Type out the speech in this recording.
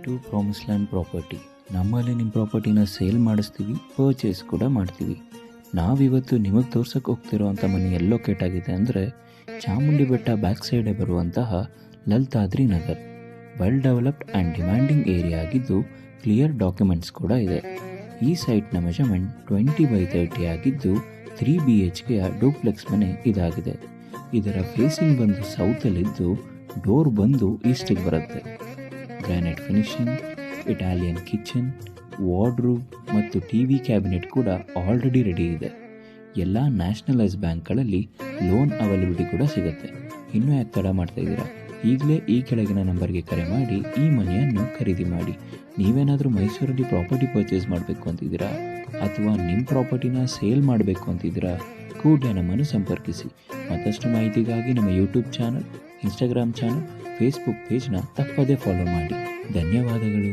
To promise land property. ನಮ್ಮಲ್ಲಿ ನಿಮ್ಮ ಪ್ರಾಪರ್ಟಿನ sale ಮಾಡಿಸ್ತೀವಿ, ಪರ್ಚೇಸ್ ಕೂಡ ಮಾಡ್ತೀವಿ. ನಾವಿವತ್ತು ನಿಮಗೆ ತೋರ್ಸಕ್ಕೆ ಹೋಗ್ತಿರೋ ಅಂಥ ಮನೆ ಎಲ್ಲಿ ಲೊಕೇಟ್ ಆಗಿದೆ ಅಂದರೆ ಚಾಮುಂಡಿ ಬೆಟ್ಟ ಬ್ಯಾಕ್ ಸೈಡೇ ಬರುವಂತಹ Lalithadri Nagar. Well developed and demanding area ಆಗಿದ್ದು ಕ್ಲಿಯರ್ ಡಾಕ್ಯುಮೆಂಟ್ಸ್ ಕೂಡ ಇದೆ. ಈ ಸೈಟ್ನ ಮೆಜರ್ಮೆಂಟ್ 20x30 ಆಗಿದ್ದು 3 BHKಯ ಡೂಪ್ಲೆಕ್ಸ್ ಮನೆ ಇದಾಗಿದೆ. ಇದರ ಫೇಸಿಂಗ್ ಬಂದು ಸೌತಲ್ಲಿದ್ದು ಡೋರ್ ಬಂದು ಈಸ್ಟಿಗೆ ಬರುತ್ತೆ. Granite finishing, Italian kitchen, wardrobe ಮತ್ತು TV ಕ್ಯಾಬಿನೆಟ್ ಕೂಡ ಆಲ್ರೆಡಿ ರೆಡಿ ಇದೆ. ಎಲ್ಲ ನ್ಯಾಷನಲೈಸ್ ಬ್ಯಾಂಕ್ಗಳಲ್ಲಿ ಲೋನ್ ಅವೈಲಬಿಲಿಟಿ ಕೂಡ ಸಿಗುತ್ತೆ. ಇನ್ನೂ ಯಾಕೆ ತಡ ಮಾಡ್ತಾ ಇದ್ದೀರಾ? ಈಗಲೇ ಈ ಕೆಳಗಿನ ನಂಬರ್ಗೆ ಕರೆ ಮಾಡಿ ಈ ಮನೆಯನ್ನು ಖರೀದಿ ಮಾಡಿ. ನೀವೇನಾದರೂ ಮೈಸೂರಲ್ಲಿ ಪ್ರಾಪರ್ಟಿ ಪರ್ಚೇಸ್ ಮಾಡಬೇಕು ಅಂತಿದ್ದೀರಾ ಅಥವಾ ನಿಮ್ಮ ಪ್ರಾಪರ್ಟಿನ ಸೇಲ್ ಮಾಡಬೇಕು ಅಂತಿದ್ದೀರಾ, ಕೂಡಲೇ ನಮ್ಮನ್ನು ಸಂಪರ್ಕಿಸಿ. ಮತ್ತಷ್ಟು ಮಾಹಿತಿಗಾಗಿ ನಮ್ಮ YouTube channel, Instagram channel, Facebook ಪೇಜ್ನ ತಪ್ಪದೇ ಫಾಲೋ ಮಾಡಿ. ಧನ್ಯವಾದಗಳು.